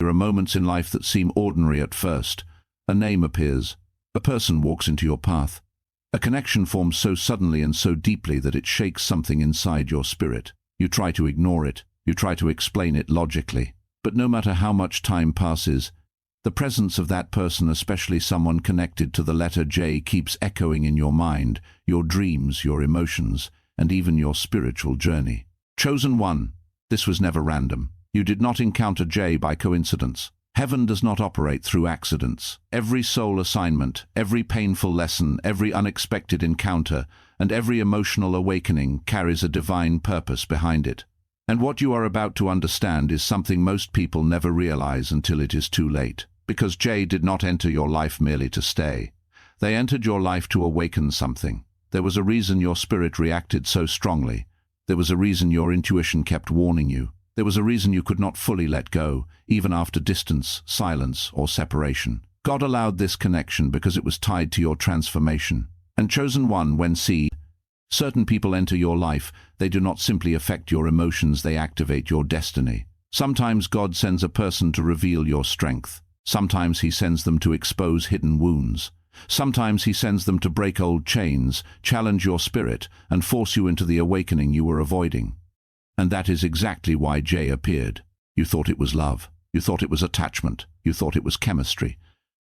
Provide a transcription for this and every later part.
are moments in life that seem ordinary at first. A name appears. A person walks into your path. A connection forms so suddenly and so deeply that it shakes something inside your spirit. You try to ignore it. You try to explain it logically. But no matter how much time passes, the presence of that person, especially someone connected to the letter J, keeps echoing in your mind, your dreams, your emotions, and even your spiritual journey. Chosen one. This was never random. You did not encounter J by coincidence. Heaven does not operate through accidents. Every soul assignment, every painful lesson, every unexpected encounter, and every emotional awakening carries a divine purpose behind it. And what you are about to understand is something most people never realize until it is too late. Because J did not enter your life merely to stay. They entered your life to awaken something. There was a reason your spirit reacted so strongly. There was a reason your intuition kept warning you. There was a reason you could not fully let go, even after distance, silence, or separation. God allowed this connection because it was tied to your transformation. And chosen one, when certain people enter your life, they do not simply affect your emotions, they activate your destiny. Sometimes God sends a person to reveal your strength. Sometimes he sends them to expose hidden wounds. Sometimes he sends them to break old chains, challenge your spirit, and force you into the awakening you were avoiding. And that is exactly why J appeared. You thought it was love. You thought it was attachment. You thought it was chemistry.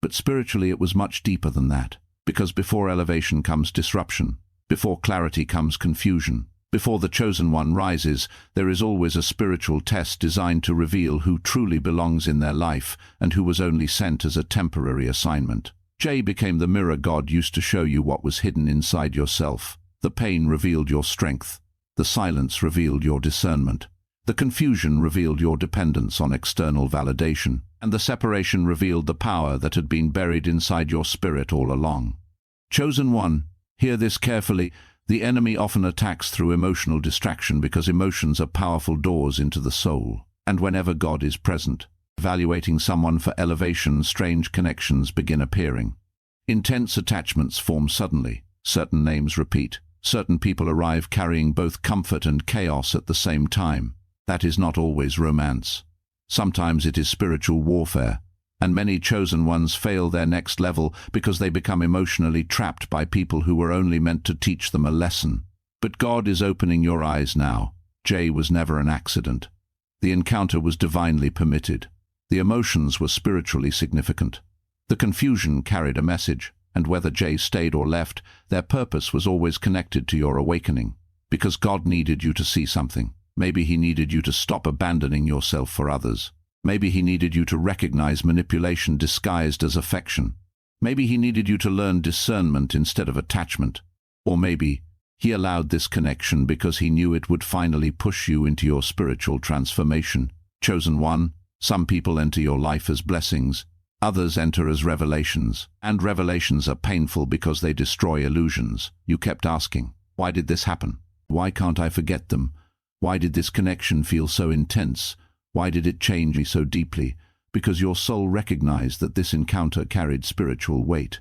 But spiritually it was much deeper than that. Because before elevation comes disruption. Before clarity comes confusion. Before the chosen one rises, there is always a spiritual test designed to reveal who truly belongs in their life and who was only sent as a temporary assignment. J became the mirror God used to show you what was hidden inside yourself. The pain revealed your strength. The silence revealed your discernment. The confusion revealed your dependence on external validation. And the separation revealed the power that had been buried inside your spirit all along. Chosen one, hear this carefully. The enemy often attacks through emotional distraction because emotions are powerful doors into the soul. And whenever God is present, evaluating someone for elevation, strange connections begin appearing. Intense attachments form suddenly. Certain names repeat. Certain people arrive carrying both comfort and chaos at the same time. That is not always romance. Sometimes it is spiritual warfare. And many chosen ones fail their next level because they become emotionally trapped by people who were only meant to teach them a lesson. But God is opening your eyes now. J was never an accident. The encounter was divinely permitted. The emotions were spiritually significant. The confusion carried a message, and whether J stayed or left, their purpose was always connected to your awakening. Because God needed you to see something. Maybe he needed you to stop abandoning yourself for others. Maybe he needed you to recognize manipulation disguised as affection. Maybe he needed you to learn discernment instead of attachment. Or maybe he allowed this connection because he knew it would finally push you into your spiritual transformation. Chosen one, some people enter your life as blessings. Others enter as revelations. And revelations are painful because they destroy illusions. You kept asking, why did this happen? Why can't I forget them? Why did this connection feel so intense? Why did it change me so deeply? Because your soul recognized that this encounter carried spiritual weight.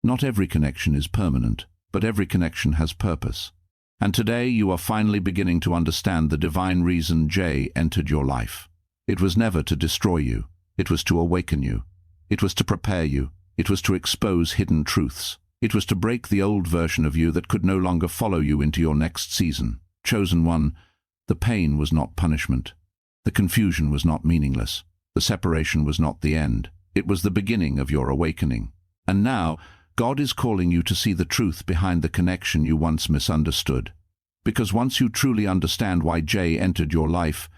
Not every connection is permanent, but every connection has purpose. And today you are finally beginning to understand the divine reason J entered your life. It was never to destroy you. It was to awaken you. It was to prepare you. It was to expose hidden truths. It was to break the old version of you that could no longer follow you into your next season. Chosen one, the pain was not punishment. The confusion was not meaningless. The separation was not the end. It was the beginning of your awakening. And now, God is calling you to see the truth behind the connection you once misunderstood. Because once you truly understand why J entered your life,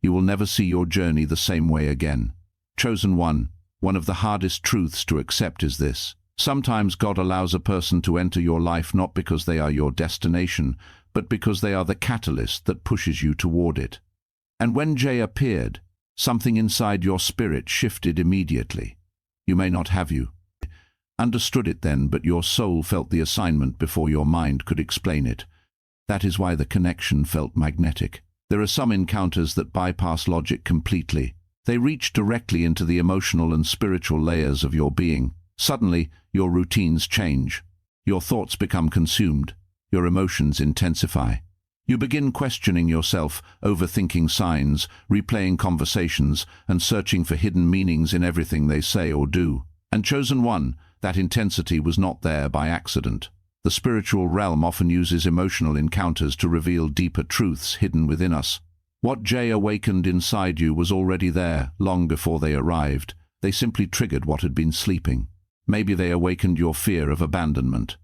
you will never see your journey the same way again. Chosen one of the hardest truths to accept is this. Sometimes God allows a person to enter your life not because they are your destination, but because they are the catalyst that pushes you toward it. And when J appeared, something inside your spirit shifted immediately. You may not have understood it then, but your soul felt the assignment before your mind could explain it. That is why the connection felt magnetic. There are some encounters that bypass logic completely. They reach directly into the emotional and spiritual layers of your being. Suddenly, your routines change. Your thoughts become consumed. Your emotions intensify. You begin questioning yourself, overthinking signs, replaying conversations, and searching for hidden meanings in everything they say or do. And chosen one, that intensity was not there by accident. The spiritual realm often uses emotional encounters to reveal deeper truths hidden within us. What Jay awakened inside you was already there, long before they arrived. They simply triggered what had been sleeping. Maybe they awakened your fear of abandonment.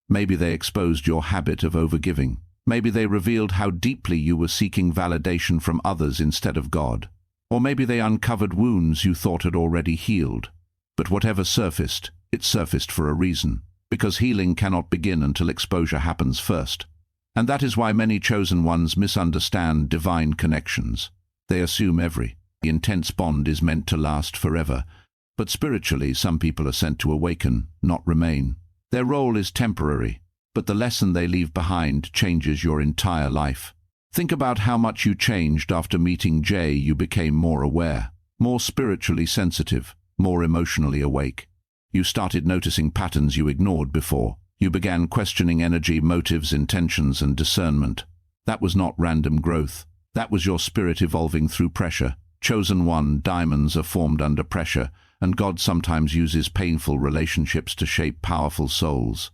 Maybe they exposed your habit of overgiving. Maybe they revealed how deeply you were seeking validation from others instead of God. Or maybe they uncovered wounds you thought had already healed. But whatever surfaced, it surfaced for a reason, because healing cannot begin until exposure happens first. And that is why many chosen ones misunderstand divine connections. They assume every intense bond is meant to last forever. But spiritually, some people are sent to awaken, not remain. Their role is temporary, but the lesson they leave behind changes your entire life. Think about how much you changed after meeting Jay. You became more aware, more spiritually sensitive, more emotionally awake. You started noticing patterns you ignored before. You began questioning energy, motives, intentions, and discernment. That was not random growth. That was your spirit evolving through pressure. Chosen one, diamonds are formed under pressure, and God sometimes uses painful relationships to shape powerful souls.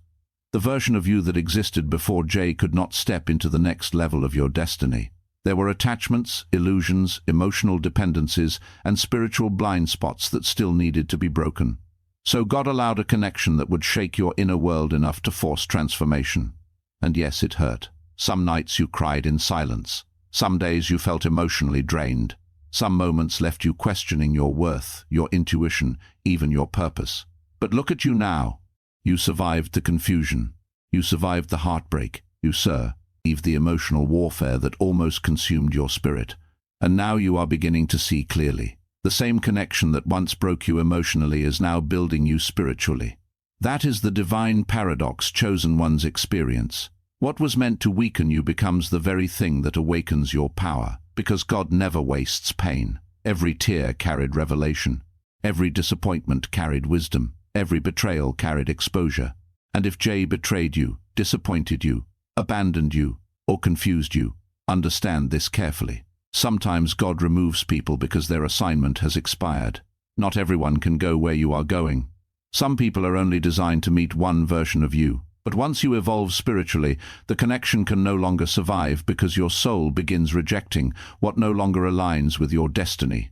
The version of you that existed before Jay could not step into the next level of your destiny. There were attachments, illusions, emotional dependencies, and spiritual blind spots that still needed to be broken. So God allowed a connection that would shake your inner world enough to force transformation. And yes, it hurt. Some nights you cried in silence. Some days you felt emotionally drained. Some moments left you questioning your worth, your intuition, even your purpose. But look at you now. You survived the confusion. You survived the heartbreak. You survived the emotional warfare that almost consumed your spirit. And now you are beginning to see clearly. The same connection that once broke you emotionally is now building you spiritually. That is the divine paradox chosen ones experience. What was meant to weaken you becomes the very thing that awakens your power, because God never wastes pain. Every tear carried revelation. Every disappointment carried wisdom. Every betrayal carried exposure. And if Jay betrayed you, disappointed you, abandoned you, or confused you, understand this carefully. Sometimes God removes people because their assignment has expired. Not everyone can go where you are going. Some people are only designed to meet one version of you. But once you evolve spiritually, the connection can no longer survive because your soul begins rejecting what no longer aligns with your destiny.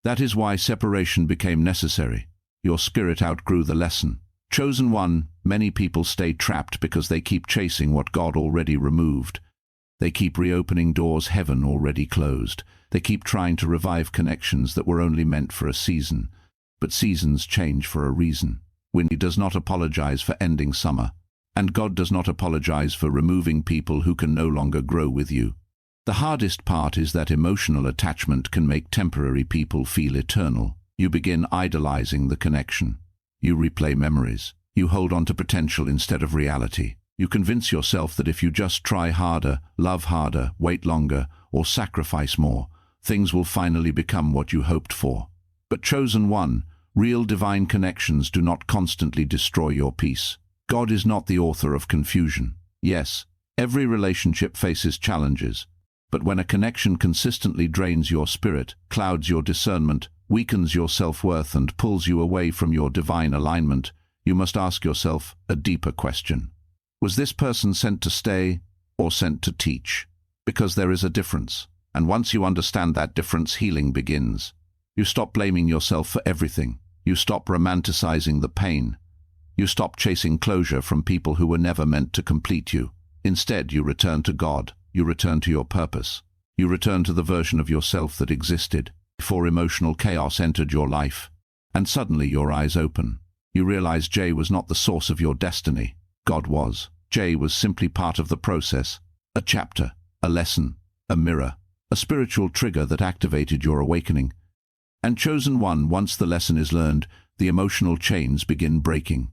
That is why separation became necessary. Your spirit outgrew the lesson. Chosen one, many people stay trapped because they keep chasing what God already removed. They keep reopening doors heaven already closed. They keep trying to revive connections that were only meant for a season. But seasons change for a reason. Winter does not apologize for ending summer. And God does not apologize for removing people who can no longer grow with you. The hardest part is that emotional attachment can make temporary people feel eternal. You begin idolizing the connection. You replay memories. You hold on to potential instead of reality. You convince yourself that if you just try harder, love harder, wait longer, or sacrifice more, things will finally become what you hoped for. But chosen one, real divine connections do not constantly destroy your peace. God is not the author of confusion. Yes, every relationship faces challenges, but when a connection consistently drains your spirit, clouds your discernment, weakens your self-worth, and pulls you away from your divine alignment, you must ask yourself a deeper question. Was this person sent to stay or sent to teach? Because there is a difference, and once you understand that difference, healing begins. You stop blaming yourself for everything. You stop romanticizing the pain. You stop chasing closure from people who were never meant to complete you. Instead, you return to God. You return to your purpose. You return to the version of yourself that existed before emotional chaos entered your life. And suddenly your eyes open. You realize Jay was not the source of your destiny. God was. Jay was simply part of the process. A chapter, a lesson, a mirror, a spiritual trigger that activated your awakening. And chosen one, once the lesson is learned, the emotional chains begin breaking.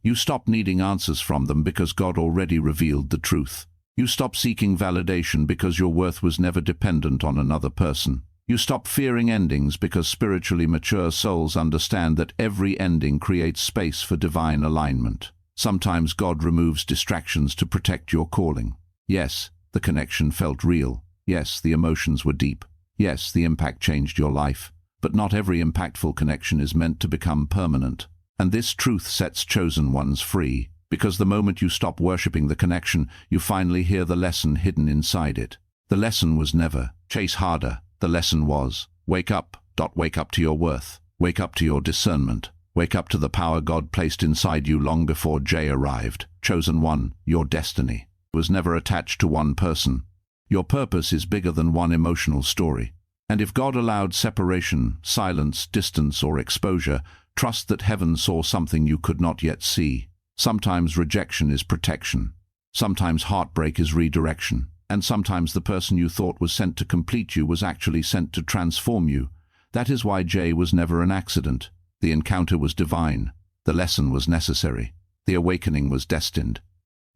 You stop needing answers from them because God already revealed the truth. You stop seeking validation because your worth was never dependent on another person. You stop fearing endings because spiritually mature souls understand that every ending creates space for divine alignment. Sometimes God removes distractions to protect your calling. Yes, The connection felt real. Yes, the emotions were deep. Yes, the impact changed your life. But not every impactful connection is meant to become permanent. And this truth sets chosen ones free, because the moment you stop worshipping the connection, you finally hear the lesson hidden inside it. The lesson was never, chase harder. The lesson was, wake up. Wake up to your worth. Wake up to your discernment. Wake up to the power God placed inside you long before Jay arrived. Chosen one, your destiny was never attached to one person. Your purpose is bigger than one emotional story. And if God allowed separation, silence, distance, or exposure, trust that heaven saw something you could not yet see. Sometimes rejection is protection. Sometimes heartbreak is redirection. And sometimes the person you thought was sent to complete you was actually sent to transform you. That is why Jay was never an accident. The encounter was divine. The lesson was necessary. The awakening was destined.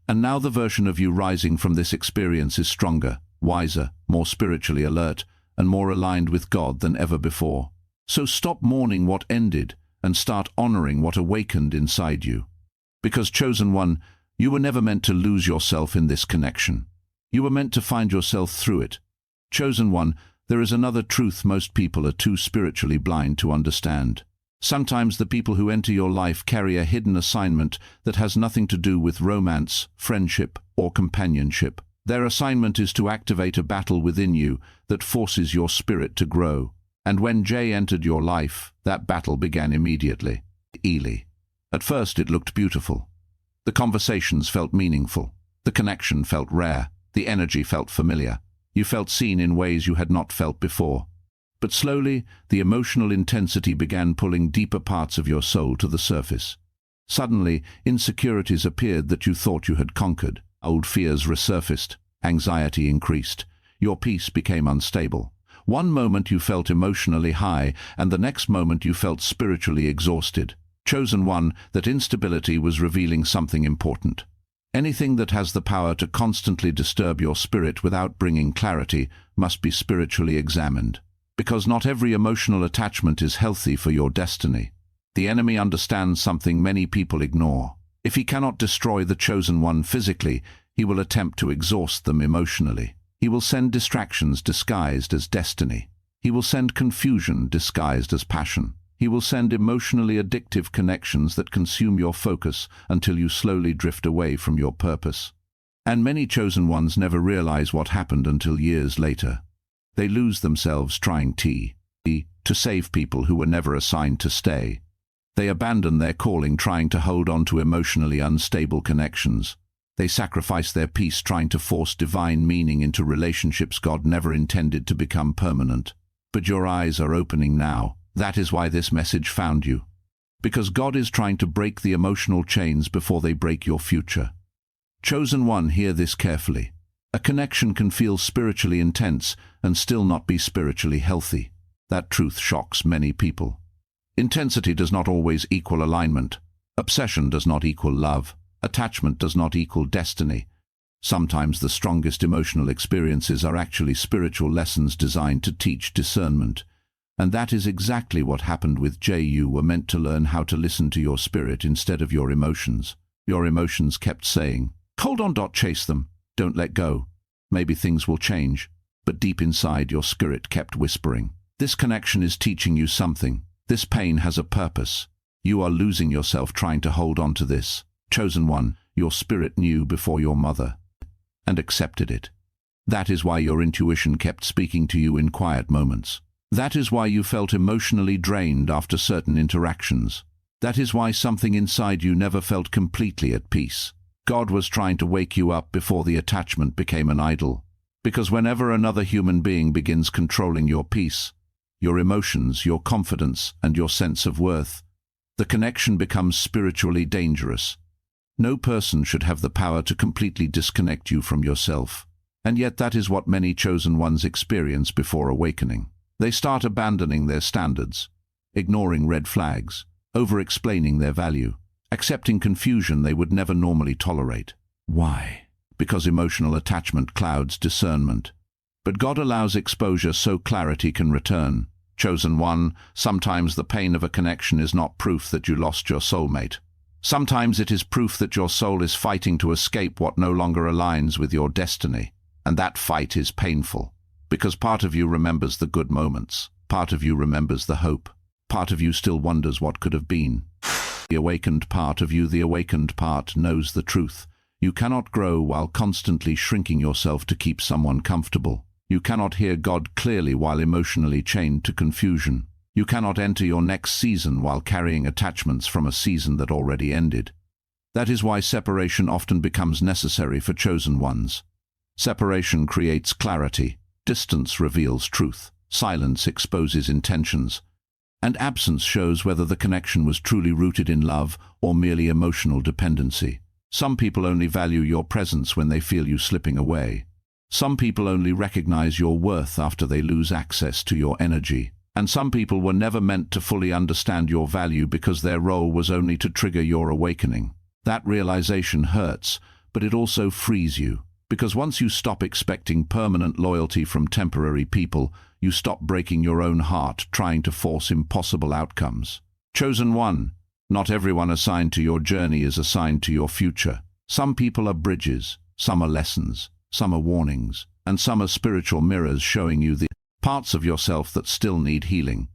And now the version of you rising from this experience is stronger, wiser, more spiritually alert, and more aligned with God than ever before. So stop mourning what ended and start honoring what awakened inside you. Because, chosen one, you were never meant to lose yourself in this connection. You were meant to find yourself through it. Chosen one, there is another truth most people are too spiritually blind to understand. Sometimes the people who enter your life carry a hidden assignment that has nothing to do with romance, friendship, or companionship. Their assignment is to activate a battle within you that forces your spirit to grow. And when Jay entered your life, that battle began immediately. At first it looked beautiful. The conversations felt meaningful. The connection felt rare. The energy felt familiar. You felt seen in ways you had not felt before. But slowly, the emotional intensity began pulling deeper parts of your soul to the surface. Suddenly, insecurities appeared that you thought you had conquered. Old fears resurfaced. Anxiety increased. Your peace became unstable. One moment you felt emotionally high, and the next moment you felt spiritually exhausted. Chosen one, that instability was revealing something important. Anything that has the power to constantly disturb your spirit without bringing clarity must be spiritually examined. Because not every emotional attachment is healthy for your destiny. The enemy understands something many people ignore. If he cannot destroy the chosen one physically, he will attempt to exhaust them emotionally. He will send distractions disguised as destiny. He will send confusion disguised as passion. He will send emotionally addictive connections that consume your focus until you slowly drift away from your purpose. And many chosen ones never realize what happened until years later. They lose themselves trying to save people who were never assigned to stay. They abandon their calling trying to hold on to emotionally unstable connections. They sacrifice their peace trying to force divine meaning into relationships God never intended to become permanent. But your eyes are opening now. That is why this message found you. Because God is trying to break the emotional chains before they break your future. Chosen one, hear this carefully. A connection can feel spiritually intense and still not be spiritually healthy. That truth shocks many people. Intensity does not always equal alignment. Obsession does not equal love. Attachment does not equal destiny. Sometimes the strongest emotional experiences are actually spiritual lessons designed to teach discernment. And that is exactly what happened with Jay. You were meant to learn how to listen to your spirit instead of your emotions. Your emotions kept saying, "Hold on, chase them. Don't let go. Maybe things will change." But deep inside, your spirit kept whispering, "This connection is teaching you something. This pain has a purpose. You are losing yourself trying to hold on to this." Chosen one, your spirit knew before your mother and accepted it. That is why your intuition kept speaking to you in quiet moments. That is why you felt emotionally drained after certain interactions. That is why something inside you never felt completely at peace. God was trying to wake you up before the attachment became an idol. Because whenever another human being begins controlling your peace, your emotions, your confidence, and your sense of worth, the connection becomes spiritually dangerous. No person should have the power to completely disconnect you from yourself. And yet that is what many chosen ones experience before awakening. They start abandoning their standards, ignoring red flags, over-explaining their value, accepting confusion they would never normally tolerate. Why? Because emotional attachment clouds discernment. But God allows exposure so clarity can return. Chosen one, sometimes the pain of a connection is not proof that you lost your soulmate. Sometimes it is proof that your soul is fighting to escape what no longer aligns with your destiny. And that fight is painful, because part of you remembers the good moments, part of you remembers the hope, part of you still wonders what could have been. The awakened part of you, the awakened part, knows the truth. You cannot grow while constantly shrinking yourself to keep someone comfortable. You cannot hear God clearly while emotionally chained to confusion. You cannot enter your next season while carrying attachments from a season that already ended. That is why separation often becomes necessary for chosen ones. Separation creates clarity, distance reveals truth, silence exposes intentions, and absence shows whether the connection was truly rooted in love or merely emotional dependency. Some people only value your presence when they feel you slipping away. Some people only recognize your worth after they lose access to your energy. And some people were never meant to fully understand your value because their role was only to trigger your awakening. That realization hurts, but it also frees you. Because once you stop expecting permanent loyalty from temporary people, you stop breaking your own heart trying to force impossible outcomes. Chosen one, not everyone assigned to your journey is assigned to your future. Some people are bridges, some are lessons, some are warnings, and some are spiritual mirrors showing you the parts of yourself that still need healing.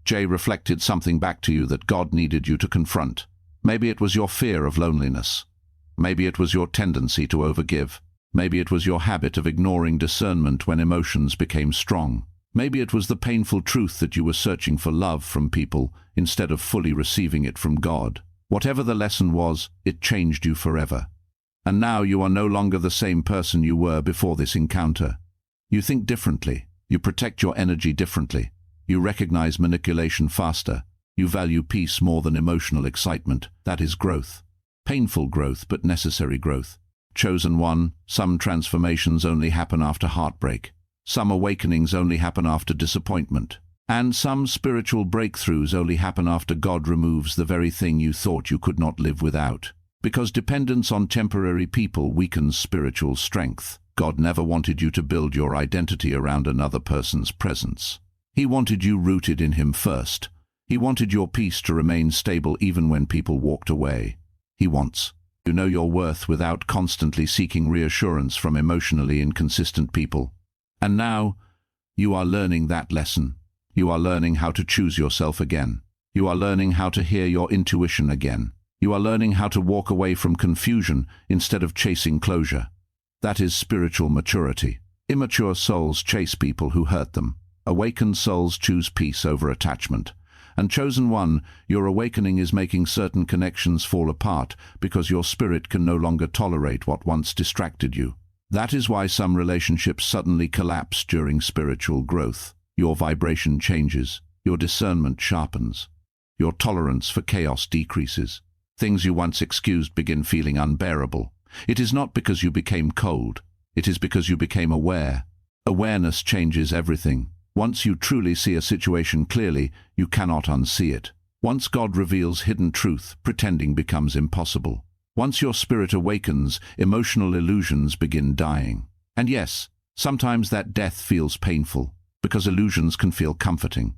Jay reflected something back to you that God needed you to confront. Maybe it was your fear of loneliness. Maybe it was your tendency to overgive. Maybe it was your habit of ignoring discernment when emotions became strong. Maybe it was the painful truth that you were searching for love from people instead of fully receiving it from God. Whatever the lesson was, it changed you forever. And now you are no longer the same person you were before this encounter. You think differently. You protect your energy differently. You recognize manipulation faster. You value peace more than emotional excitement. That is growth. Painful growth, but necessary growth. Chosen one, some transformations only happen after heartbreak. Some awakenings only happen after disappointment. And some spiritual breakthroughs only happen after God removes the very thing you thought you could not live without. Because dependence on temporary people weakens spiritual strength. God never wanted you to build your identity around another person's presence. He wanted you rooted in Him first. He wanted your peace to remain stable even when people walked away. He wants you to know your worth without constantly seeking reassurance from emotionally inconsistent people. And now, you are learning that lesson. You are learning how to choose yourself again. You are learning how to hear your intuition again. You are learning how to walk away from confusion instead of chasing closure. That is spiritual maturity. Immature souls chase people who hurt them. Awakened souls choose peace over attachment. And chosen one, your awakening is making certain connections fall apart because your spirit can no longer tolerate what once distracted you. That is why some relationships suddenly collapse during spiritual growth. Your vibration changes, your discernment sharpens, your tolerance for chaos decreases. Things you once excused begin feeling unbearable. It is not because you became cold, it is because you became aware. Awareness changes everything. Once you truly see a situation clearly, you cannot unsee it. Once God reveals hidden truth, pretending becomes impossible. Once your spirit awakens, emotional illusions begin dying. And yes, sometimes that death feels painful, because illusions can feel comforting.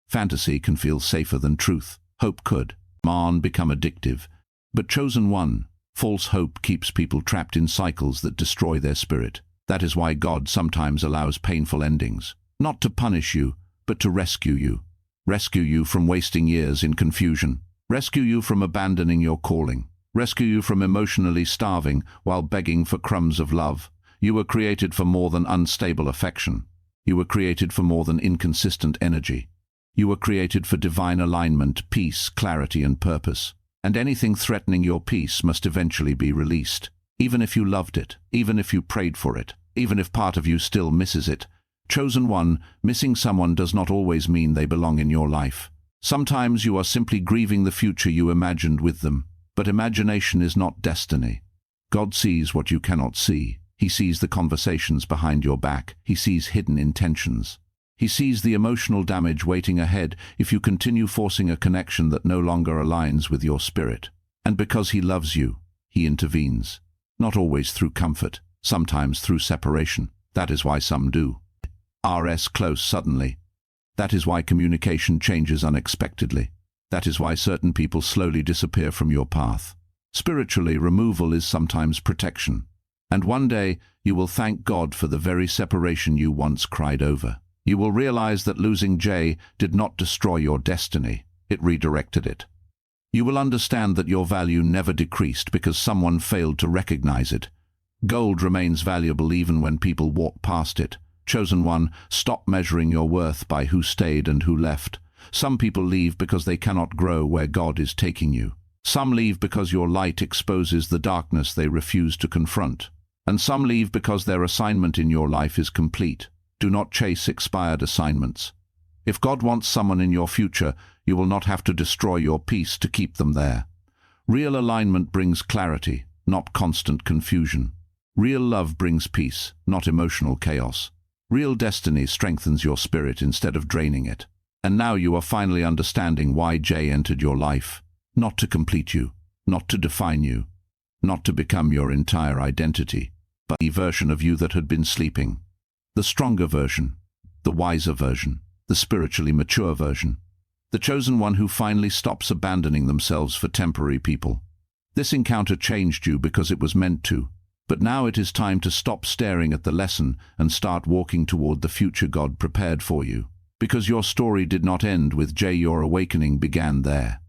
Fantasy can feel safer than truth. Hope could. Become addictive. But chosen one, false hope keeps people trapped in cycles that destroy their spirit. That is why God sometimes allows painful endings. Not to punish you, but to rescue you. Rescue you from wasting years in confusion. Rescue you from abandoning your calling. Rescue you from emotionally starving while begging for crumbs of love. You were created for more than unstable affection. You were created for more than inconsistent energy. You were created for divine alignment, peace, clarity, and purpose. And anything threatening your peace must eventually be released. Even if you loved it, even if you prayed for it, even if part of you still misses it. Chosen one, missing someone does not always mean they belong in your life. Sometimes you are simply grieving the future you imagined with them. But imagination is not destiny. God sees what you cannot see. He sees the conversations behind your back. He sees hidden intentions. He sees the emotional damage waiting ahead if you continue forcing a connection that no longer aligns with your spirit. And because He loves you, He intervenes. Not always through comfort, sometimes through separation. That is why some do. Close suddenly. That is why communication changes unexpectedly. That is why certain people slowly disappear from your path. Spiritually, removal is sometimes protection. And one day, you will thank God for the very separation you once cried over. You will realize that losing Jay did not destroy your destiny, it redirected it. You will understand that your value never decreased because someone failed to recognize it. Gold remains valuable even when people walk past it. Chosen one, stop measuring your worth by who stayed and who left. Some people leave because they cannot grow where God is taking you. Some leave because your light exposes the darkness they refuse to confront. And some leave because their assignment in your life is complete. Do not chase expired assignments. If God wants someone in your future, you will not have to destroy your peace to keep them there. Real alignment brings clarity, not constant confusion. Real love brings peace, not emotional chaos. Real destiny strengthens your spirit instead of draining it. And now you are finally understanding why Jay entered your life. Not to complete you, not to define you, not to become your entire identity, but the version of you that had been sleeping. The stronger version, the wiser version, the spiritually mature version. The chosen one who finally stops abandoning themselves for temporary people. This encounter changed you because it was meant to. But now it is time to stop staring at the lesson and start walking toward the future God prepared for you. Because your story did not end with Jay, your awakening began there.